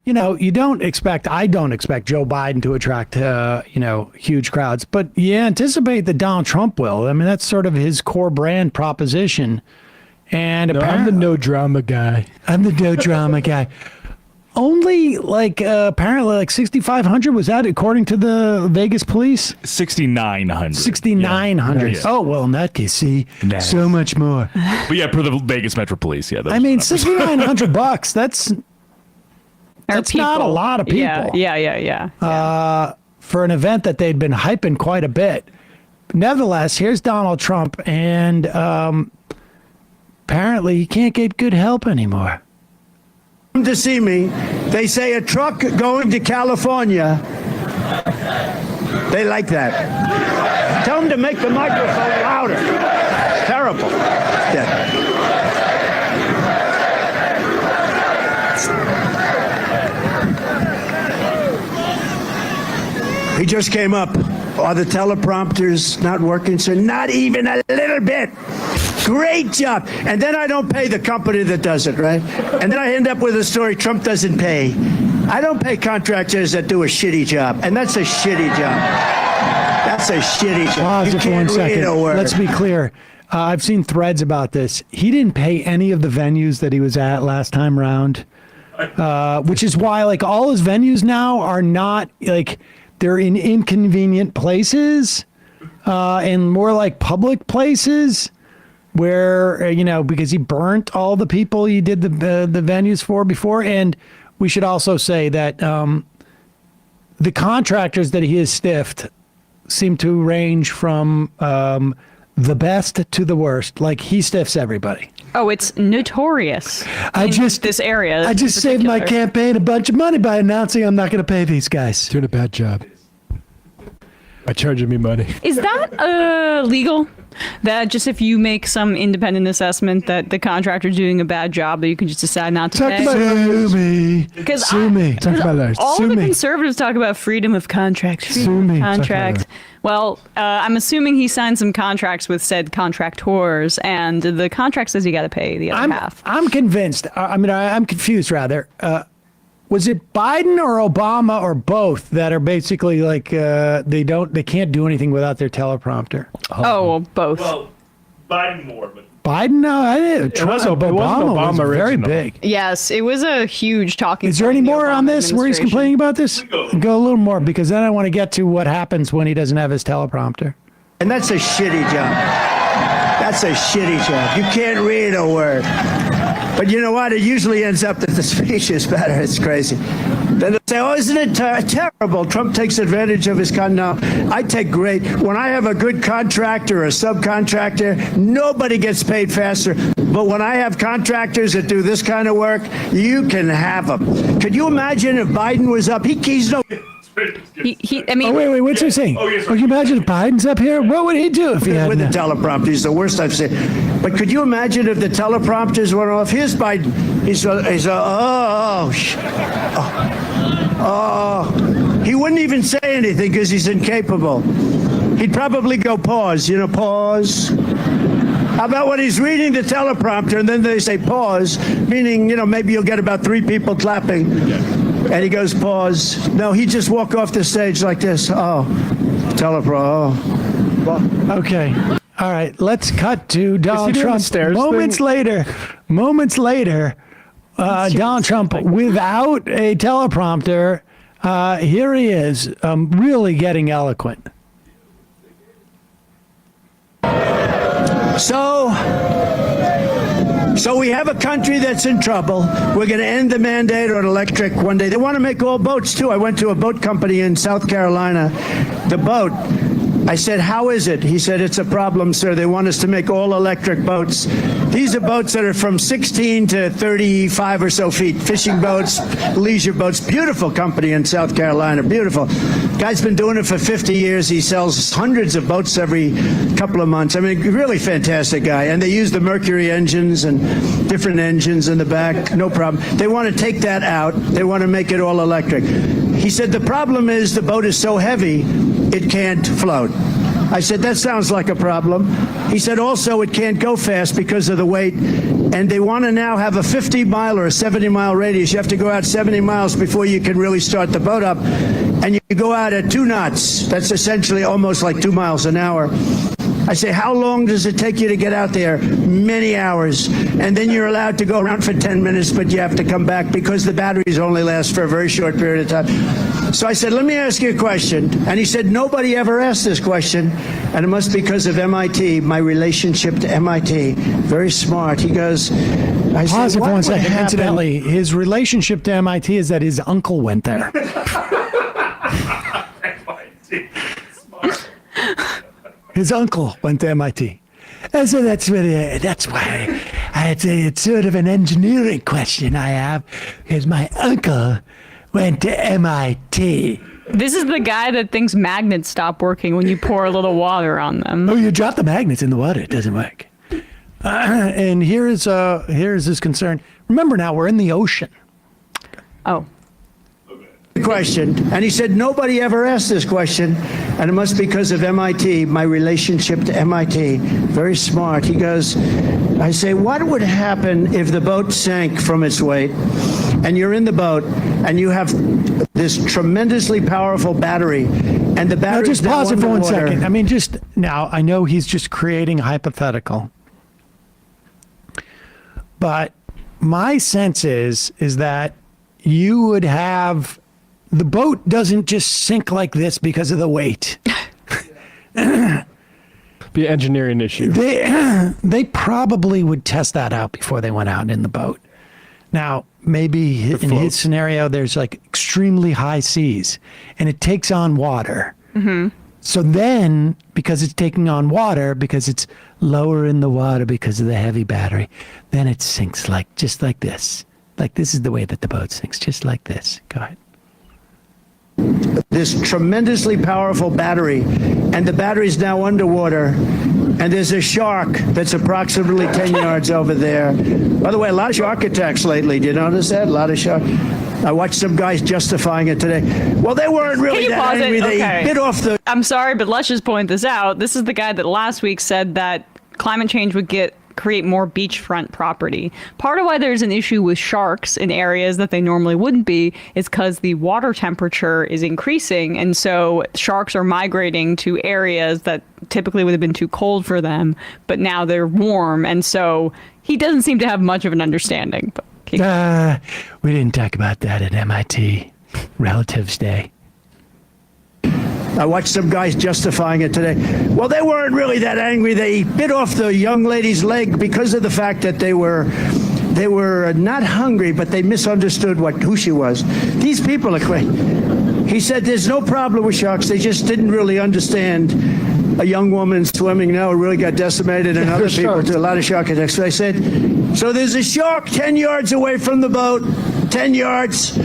I don't expect Joe Biden to attract, huge crowds, but you anticipate that Donald Trump will. I mean, that's sort of his core brand proposition. And I'm the no drama guy. I'm the no drama guy. Only apparently 6,500 was that according to the Vegas police? 6,900. 6,900. Yeah. Oh, well, in that case, see, so much more. But yeah, per the Vegas Metro Police, yeah. I mean, $6,900. That's not a lot of people. Yeah. For an event that they'd been hyping quite a bit. Nevertheless, here's Donald Trump, and apparently he can't get good help anymore. To see me, they say a truck going to California. They like that. Tell them to make the microphone louder. Terrible. Yeah. He just came up. Are the teleprompters not working, sir? Not even a little bit. Great job. And then I don't pay the company that does it, right? And then I end up with a story Trump doesn't pay. I don't pay contractors that do a shitty job. And that's a shitty job. That's a shitty job. Pause it for 1 second. Let's be clear. I've seen threads about this. He didn't pay any of the venues that he was at last time around, which is why all his venues now are not they're in inconvenient places and more like public places where, because he burnt all the people he did the venues for before. And we should also say that the contractors that he has stiffed seem to range from the best to the worst. Like, he stiffs everybody. Oh, it's notorious this area. I just saved my campaign a bunch of money by announcing I'm not going to pay these guys. Doing a bad job by charging me money. Is that legal? That just if you make some independent assessment that the contractor's doing a bad job, that you can just decide not to pay? Sue me. Sue me. Talk about that. All of the conservatives talk about freedom of contract. Freedom of contract. Well, I'm assuming he signed some contracts with said contractors, and the contract says you got to pay the other half. I'm convinced. I'm confused, rather. Was it Biden or Obama or both that are basically they can't do anything without their teleprompter? Oh, well, both. Well, Biden more, but Biden? No, I didn't. Obama was very big. Yes, it was a huge talking. Is there any more on this where he's complaining about this? Go a little more, because then I want to get to what happens when he doesn't have his teleprompter. And that's a shitty job. That's a shitty job. You can't read a word. But you know what? It usually ends up that the speech is better. It's crazy. Then they say, oh, isn't it terrible? Trump takes advantage of his No, I take great. When I have a good contractor or a subcontractor, nobody gets paid faster. But when I have contractors that do this kind of work, you can have them. Could you imagine if Biden was up? He's no... wait, what's he saying? Can you imagine if Biden's up here? What would he do if he had with the teleprompter? He's the worst I've seen. But could you imagine if the teleprompters went off? Here's Biden. He wouldn't even say anything because he's incapable. He'd probably go pause, pause. How about when he's reading the teleprompter and then they say pause, meaning, maybe you'll get about 3 people clapping. And he goes, pause. No, he'd just walk off the stage like this. Oh, teleprompter. Oh. Okay. All right. Let's cut to Donald Trump. Moments later, Donald Trump without a teleprompter. Here he is, really getting eloquent. So we have a country that's in trouble. We're going to end the mandate on electric one day. They want to make all boats, too. I went to a boat company in South Carolina. The boat, I said, how is it? He said, it's a problem, sir. They want us to make all electric boats. These are boats that are from 16 to 35 or so feet. Fishing boats, leisure boats. Beautiful company in South Carolina. Beautiful. Guy's been doing it for 50 years. He sells hundreds of boats every couple of months. I mean, really fantastic guy. And they use the Mercury engines and different engines in the back. No problem. They want to take that out. They want to make it all electric. He said the problem is the boat is so heavy, it can't float. I said, that sounds like a problem. He said, also, it can't go fast because of the weight. And they want to now have a 50-mile or a 70-mile radius. You have to go out 70 miles before you can really start the boat up. And you go out at 2 knots. That's essentially almost like 2 miles an hour. I say, how long does it take you to get out there? Many hours. And then you're allowed to go around for 10 minutes, but you have to come back because the batteries only last for a very short period of time. So I said, let me ask you a question. And he said, nobody ever asked this question. And it must be because of MIT, my relationship to MIT. Very smart. He goes, I said, Pause it for what 1 would second. happen? Incidentally, his relationship to MIT is that his uncle went there. His uncle went to MIT. And so that's why it's sort of an engineering question I have, because my uncle went to MIT. This is the guy that thinks magnets stop working when you pour a little water on them. Oh, you drop the magnets in the water, it doesn't work. And here's his concern. Remember now, we're in the ocean. Oh. Question. And he said, nobody ever asked this question. And it must be because of MIT, my relationship to MIT. Very smart. He goes, I say, what would happen if the boat sank from its weight and you're in the boat and you have this tremendously powerful battery and the Now battery just pause it for 1 second. I mean, just now, I know he's just creating a hypothetical. But my sense is that you would have, the boat doesn't just sink like this because of the weight. Be an engineering issue. They probably would test that out before they went out in the boat. Now, maybe in his scenario, there's like extremely high seas and it takes on water. Mm-hmm. So then, because it's taking on water, because it's lower in the water because of the heavy battery, then it sinks just like this. Like this is the way that the boat sinks, just like this. Go ahead. This tremendously powerful battery, and the battery's now underwater, and there's a shark that's approximately 10 yards over there. By the way, a lot of shark attacks lately. Do you notice that? A lot of shark. I watched some guys justifying it today. Well, they weren't really Can you that pause it? angry. They Okay. bit off the... I'm sorry, but let's just point this out. This is the guy that last week said that climate change would create more beachfront property. Part of why there's an issue with sharks in areas that they normally wouldn't be is because the water temperature is increasing, and so sharks are migrating to areas that typically would have been too cold for them, but now they're warm, and so he doesn't seem to have much of an understanding. But We didn't talk about that at MIT Relatives Day. I watched some guys justifying it today. Well, they weren't really that angry. They bit off the young lady's leg because of the fact that they were not hungry, but they misunderstood who she was. These people are crazy. He said there's no problem with sharks. They just didn't really understand a young woman swimming now really got decimated, and other people too. A lot of shark attacks. So I said, so there's a shark 10 yards away from the boat, 10 yards,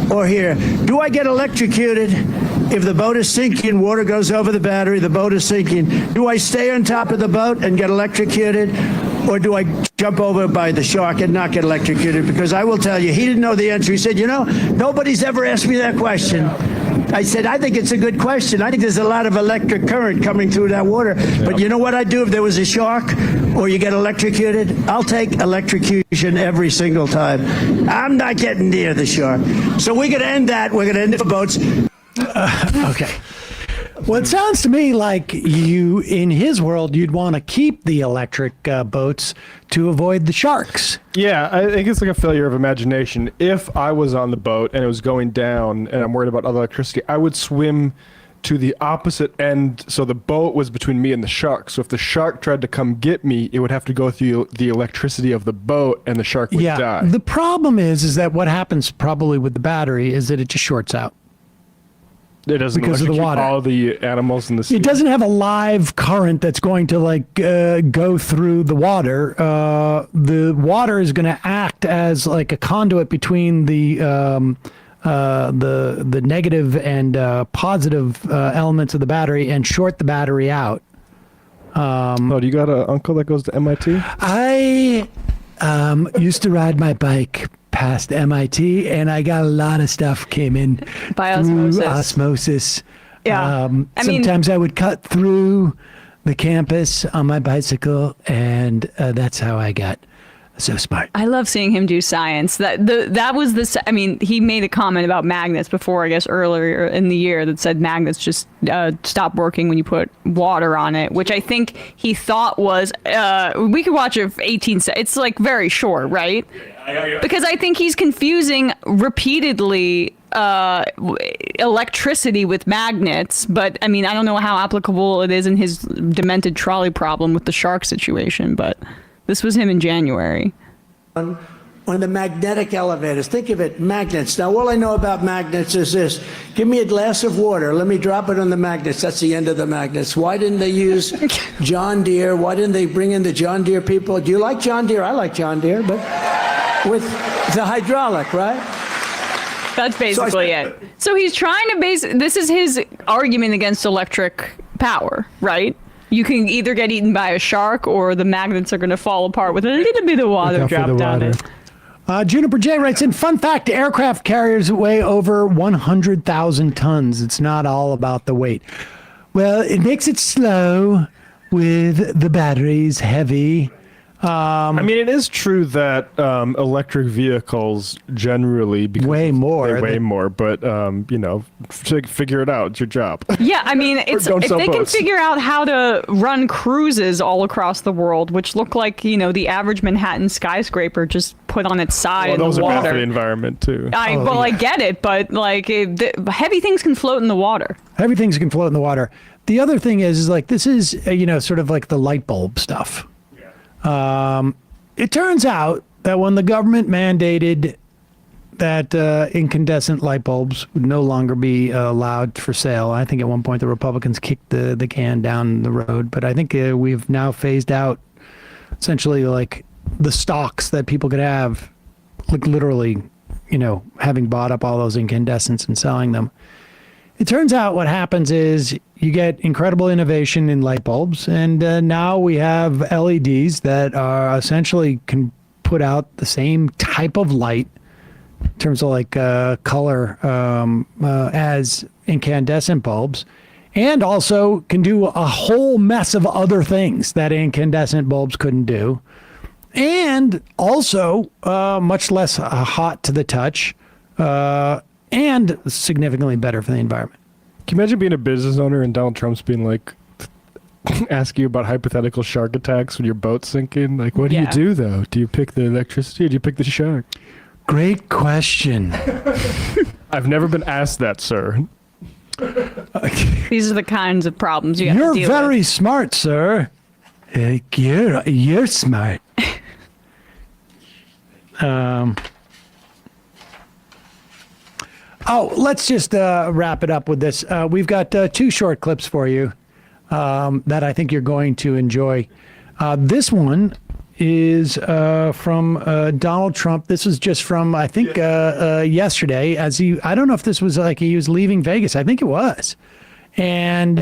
or here. Do I get electrocuted? If the boat is sinking, water goes over the battery, the boat is sinking. Do I stay on top of the boat and get electrocuted? Or do I jump over by the shark and not get electrocuted? Because I will tell you, he didn't know the answer. He said, nobody's ever asked me that question. I said, I think it's a good question. I think there's a lot of electric current coming through that water. But you know what I'd do if there was a shark or you get electrocuted? I'll take electrocution every single time. I'm not getting near the shark. So we're going to end that. We're going to end it for boats. Okay. Well, it sounds to me like in his world, you'd want to keep the electric boats to avoid the sharks. Yeah, I think it's like a failure of imagination. If I was on the boat and it was going down and I'm worried about other electricity, I would swim to the opposite end so the boat was between me and the shark. So if the shark tried to come get me, it would have to go through the electricity of the boat and the shark would die. The problem is that what happens probably with the battery is that it just shorts out. It doesn't because of the water. All the animals in the sea. It doesn't have a live current that's going to go through the water. The water is going to act as like a conduit between the negative and positive elements of the battery and short the battery out. Do you got an uncle that goes to MIT? I used to ride my bike past MIT, and I got a lot of stuff came in by osmosis. through osmosis. Yeah. I mean- Sometimes I would cut through the campus on my bicycle, and that's how I got so smart. I love seeing him do science. That was the. I mean, he made a comment about magnets before, I guess, earlier in the year that said magnets just stop working when you put water on it, which I think he thought was. We could watch it for 18 seconds. It's like very short, right? Because I think he's confusing repeatedly electricity with magnets, but I mean, I don't know how applicable it is in his demented trolley problem with the shark situation, but. This was him in January. On the magnetic elevators. Think of it, magnets. Now, all I know about magnets is this. Give me a glass of water. Let me drop it on the magnets. That's the end of the magnets. Why didn't they use John Deere? Why didn't they bring in the John Deere people? Do you like John Deere? I like John Deere, but with the hydraulic, right? That's basically it. So he's trying to this is his argument against electric power, right? You can either get eaten by a shark or the magnets are going to fall apart with a little bit of water dropped on it. Juniper J writes in, fun fact, aircraft carriers weigh over 100,000 tons. It's not all about the weight. Well, it makes it slow with the batteries heavy. I mean, it is true that electric vehicles generally Way more. They weigh more, but you know, figure it out. It's your job. Yeah, I mean, if they can figure out how to run cruises all across the world, which look like, you know, the average Manhattan skyscraper just put on its side in the water. Those are bad for the environment too. I get it, but like heavy things can float in the water. Heavy things can float in the water. The other thing is like, this is, you know, sort of like the light bulb stuff. It turns out that when the government mandated that incandescent light bulbs would no longer be allowed for sale, I think at one point the Republicans kicked the can down the road, but I think we've now phased out essentially like the stocks that people could have, like literally, you know, having bought up all those incandescents and selling them. It turns out what happens is you get incredible innovation in light bulbs, and now we have LEDs that are essentially can put out the same type of light in terms of like color as incandescent bulbs, and also can do a whole mess of other things that incandescent bulbs couldn't do, and also much less hot to the touch. And significantly better for the environment. Can you imagine being a business owner and Donald Trump's being like, asking you about hypothetical shark attacks when your boat's sinking? Like, what do you do though? Do you pick the electricity or do you pick the shark? Great question. I've never been asked that, sir. These are the kinds of problems you have to deal You're very smart, sir. You're smart. Oh, let's just wrap it up with this. We've got two short clips for you that I think you're going to enjoy. This one is from Donald Trump. This was just from, I think, yesterday. I don't know if this was like he was leaving Vegas. I think it was. And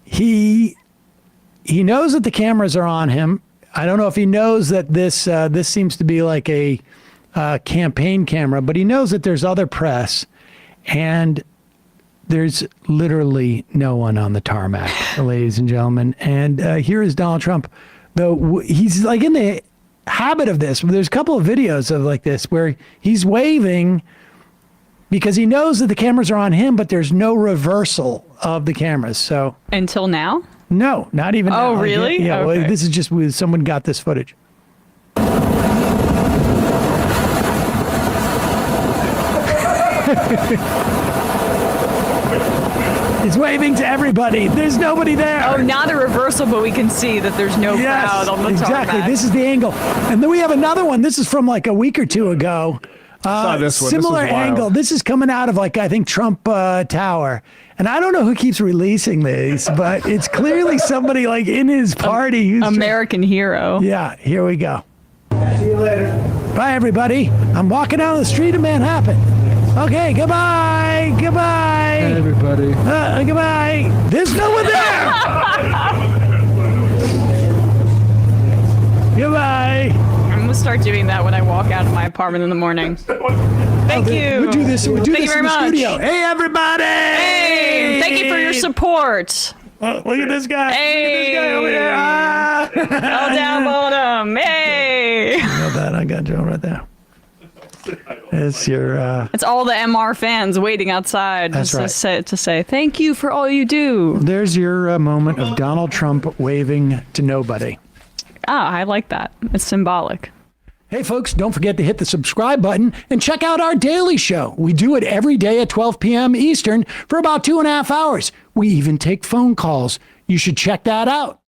he knows that the cameras are on him. I don't know if he knows that this seems to be like a campaign camera, but he knows that there's other press, and there's literally no one on the tarmac, ladies and gentlemen. And here is Donald Trump, though he's like in the habit of this. There's a couple of videos of like this where he's waving because he knows that the cameras are on him, but there's no reversal of the cameras. So until now? No, not even now. Oh, really? Yeah, okay. well, this is just someone got this footage. He's waving to everybody. There's nobody there. Oh, not a reversal, but we can see that there's no crowd on the exactly. tarmac. This is the angle. And then we have another one. This is from like a week or two ago. Saw this one. Similar This was wild. angle. This is coming out of like, I think, Trump Tower. And I don't know who keeps releasing these, but it's clearly somebody like in his party. Who's American hero. Yeah, here we go. See you later. Bye, everybody. I'm walking down the street of Manhattan. Okay, goodbye. Goodbye. Hey, everybody. Goodbye. There's no one there. Goodbye. I'm going to start doing that when I walk out of my apartment in the morning. Thank you. We do this. We do Thank you this very in the much. studio. Hey, everybody! Hey, thank you for your support. Oh, look at this guy. Hey. Look at this guy over there. Ah. All down on him. Hey. Got that. I got Joe right there. It's your. It's all the MR fans waiting outside That's just right. to say thank you for all you do. There's your moment of Donald Trump waving to nobody. I like that. It's symbolic. Hey, folks, don't forget to hit the subscribe button and check out our daily show. We do it every day at 12 p.m. Eastern for about 2.5 hours. We even take phone calls. You should check that out.